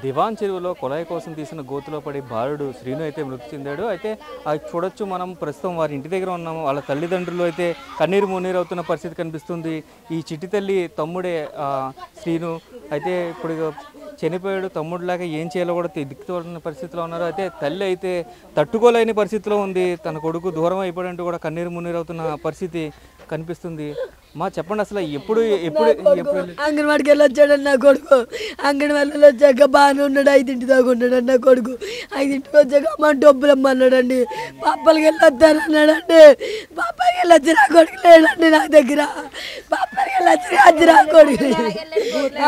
దివాన్ చెరువులో కొలాయి కోసం తీసిన గోతులో పడి బాలుడు శ్రీను అయితే మృతి చెందాడు. అయితే అది చూడొచ్చు, మనం ప్రస్తుతం వారి ఇంటి దగ్గర ఉన్నాము. వాళ్ళ తల్లిదండ్రులు అయితే కన్నీరు మున్నీరు అవుతున్న పరిస్థితి కనిపిస్తుంది. ఈ చిట్టి తల్లి తమ్ముడే శ్రీను అయితే ఇప్పుడు చనిపోయాడు. తమ్ముడిలాగా ఏం చేయాలో కూడా దిక్కుతోన్న పరిస్థితిలో ఉన్నారు. అయితే తల్లి అయితే తట్టుకోలేని పరిస్థితిలో ఉంది. తన కొడుకు దూరం అయిపోయాడంటూ కూడా కన్నీరు మున్నీరు అవుతున్న పరిస్థితి కనిపిస్తుంది. మా చెప్పండి, అసలు ఎప్పుడు ఎప్పుడు ఎప్పుడు అంగన్వాడికి వెళ్ళి వచ్చాడన్న కొడుకు. అంగన్వాడిలో వచ్చాక బాగానే ఉన్నాడు. 5 దాకా ఉన్నాడు అన్న కొడుకు. 5 వచ్చాక అమ్మ డబ్బులు అమ్మన్నాడండి. పాపలకి వెళ్ళి వస్తానన్నాడండి. పాపకి వెళ్ళి వచ్చి నా కొడుకు లేడండి నా దగ్గర. పాపలకి వెళ్ళి వచ్చి అది నా కొడుకు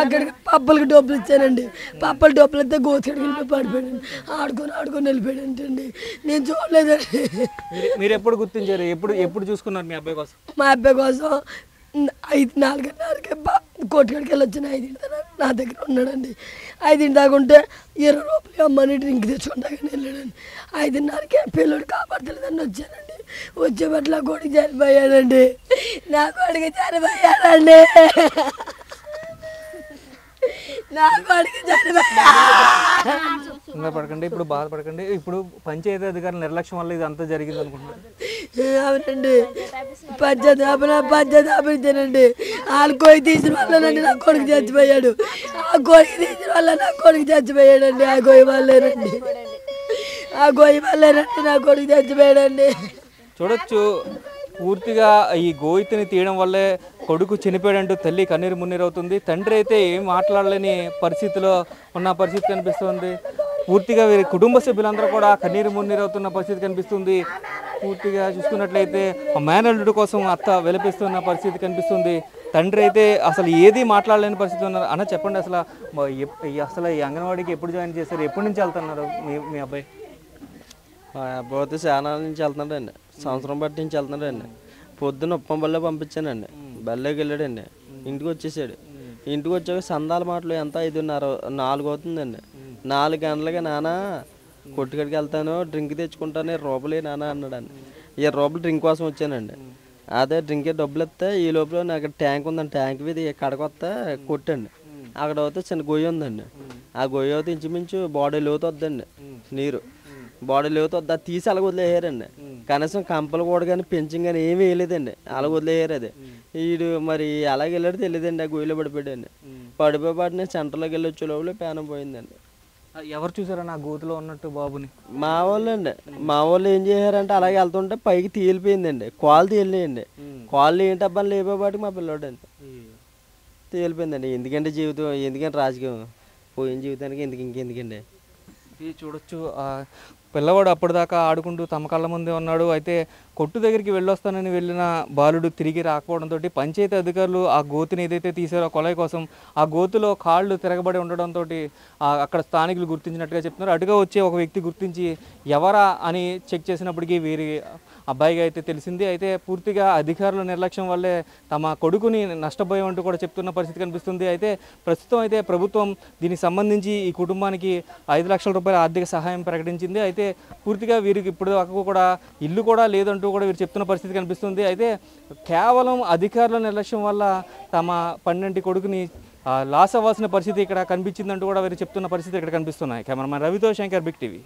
అక్కడికి పాపలకి డబ్బులు ఇచ్చానండి. పాపల డబ్బులు అయితే గోతుడికి వెళ్ళిపోయి పడిపోయాడు. ఆడుకొని వెళ్ళిపోయాడంటండి. నేను చూడలేదండి. మీరు ఎప్పుడు గుర్తించారు? ఎప్పుడు చూసుకున్నారు మీ అబ్బాయి కోసం? మా అబ్బాయి కోసం 4:30కి కోటికాడికి వెళ్ళి వచ్చిన 5 నా దగ్గర ఉన్నాడండి. 5 దాకా ఉంటే 20 రూపాయలు అమ్మని డ్రింక్ తెచ్చుకుంటాకని వెళ్ళాడండి. 5:30కి పిల్లడు కాపాడలేదని వచ్చానండి. వచ్చే పట్ల కొడుకు చనిపోయాడండి. నా కొడుకు చనిపోయాడండి. నా కొడుకు పడకండి, ఇప్పుడు బాధపడకండి. ఇప్పుడు పంచాయతీ అధికారుల నిర్లక్ష్యం వల్ల ఇది అంతా జరిగింది అనుకుంటున్నారు. అవునండి, పంచాయతీ ఆపించానండి. వాళ్ళు కొయ్యి తీసిన వల్లనండి నా కొడుకు చచ్చిపోయాడు. ఆ కొయ్యి తీసిన వల్ల నా కొడుకు చచ్చిపోయాడండి. ఆ గొయ్యి వల్లేనండి నా కొడుకు చచ్చిపోయాడండి. చూడొచ్చు, పూర్తిగా ఈ గోయితిని తీయడం వల్లే కొడుకు చనిపోయాడంటూ తల్లి కన్నీరు మున్నీరు అవుతుంది. తండ్రి అయితే ఏం మాట్లాడలేని పరిస్థితిలో ఉన్న పరిస్థితి కనిపిస్తుంది. పూర్తిగా వీరి కుటుంబ సభ్యులందరూ కూడా కన్నీరు మున్నీరు అవుతున్న పరిస్థితి కనిపిస్తుంది. పూర్తిగా చూసుకున్నట్లయితే మేనల్లుడు కోసం అత్త విలపిస్తున్న పరిస్థితి కనిపిస్తుంది. తండ్రి అయితే అసలు ఏది మాట్లాడలేని పరిస్థితి ఉన్నారు. అన్న చెప్పండి, అసలు ఈ అంగన్వాడీకి ఎప్పుడు జాయిన్ చేశారు? ఎప్పటి నుంచి వెళ్తున్నారు మీ అబ్బాయి? మా అబ్బాయి అయితే చాలా నుంచి వెళ్తున్నాడండి. సంవత్సరం బట్టి నుంచి వెళ్తున్నాడండి. పొద్దున్న ఉప్పం బల్లే పంపించానండి. బల్లేకి వెళ్ళాడండి. ఇంటికి వచ్చేసాడు. ఇంటికి వచ్చాక సందాల మాటలు ఎంత 5:30 4 అవుతుందండి. 4 గంటలకి నాన్న కొట్టుకడికి వెళ్తాను, డ్రింక్ తెచ్చుకుంటాను, 20 రూపాయలు నాన్న అన్నాడండి. 20 రూపాయలు డ్రింక్ కోసం వచ్చానండి. అదే డ్రింక్ డబ్బులు ఇస్తే ఈ లోపల నాకు ట్యాంక్ ఉందండి. ట్యాంక్ మీద కడకొస్తే కొట్టండి. అక్కడ అయితే చిన్న గొయ్యి ఉందండి. ఆ గొయ్యి అయితే ఇంచుమించు బాడీ లోతు వద్దండి. నీరు బాడీ లోతు వద్ద తీసి అలా వదిలేయారండి. కనీసం కంపలు కూడా కానీ పెంచింగ్ కానీ ఏమీ వేయలేదండి. అలా వదిలేయారు. అది వీడు మరి అలాగే వెళ్ళాడు తెలియదండి. ఆ గొయ్యిలో పడిపోయాడండి. పడిపోయి నేను సెంటర్లోకి వెళ్ళి వచ్చే లోపల పేనం పోయిందండి. ఎవరు చూసారని ఆ గోతులో ఉన్నట్టు బాబుని? మా వాళ్ళు అండి. మా వాళ్ళు ఏం చేశారంటే అలాగే వెళ్తుంటే పైకి తేలిపోయిందండి. కాళ్ళు తేలినాయండి. కాళ్ళు ఏంటబ్బాని లేపేపాటికి మా పిల్లోడండి తేలిపోయిందండి. ఎందుకంటే జీవితం, ఎందుకంటే రాజకీయం పోయిన జీవితానికి ఇంకెందుకండి. ఇది చూడొచ్చు, పిల్లవాడు అప్పటిదాకా ఆడుకుంటూ తమ కళ్ళ ముందే ఉన్నాడు. అయితే కొట్టు దగ్గరికి వెళ్ళొస్తానని వెళ్ళిన బాలుడు తిరిగి రాకపోవడంతో పంచాయతీ అధికారులు ఆ గోతుని ఏదైతే తీసారో కొలాయి కోసం, ఆ గోతులో కాళ్ళు తిరగబడి ఉండడంతో అక్కడ స్థానికులు గుర్తించినట్టుగా చెప్తున్నారు. అటుగా వచ్చే ఒక వ్యక్తి గుర్తించి ఎవరా అని చెక్ చేసినప్పటికీ వీరి అబ్బాయిగా అయితే తెలిసింది. అయితే పూర్తిగా అధికారుల నిర్లక్ష్యం వల్లే తమ కొడుకుని నష్టపోయామంటూ కూడా చెప్తున్న పరిస్థితి కనిపిస్తుంది. అయితే ప్రస్తుతం అయితే ప్రభుత్వం దీనికి సంబంధించి ఈ కుటుంబానికి 5 లక్షల రూపాయల ఆర్థిక సహాయం ప్రకటించింది. అయితే పూర్తిగా వీరికి ఇప్పుడు దాకా కూడా ఇల్లు కూడా లేదంటూ కూడా వీరు చెప్తున్న పరిస్థితి కనిపిస్తుంది. అయితే కేవలం అధికారుల నిర్లక్ష్యం వల్ల తమ 12 కొడుకుని లాస్ అవ్వాల్సిన పరిస్థితి ఇక్కడ కనిపించిందంటూ కూడా వీరు చెప్తున్న పరిస్థితి ఇక్కడ కనిపిస్తున్నాయి. కెమెరామెన్ రవితో శంకర్, బిగ్ టీవీ.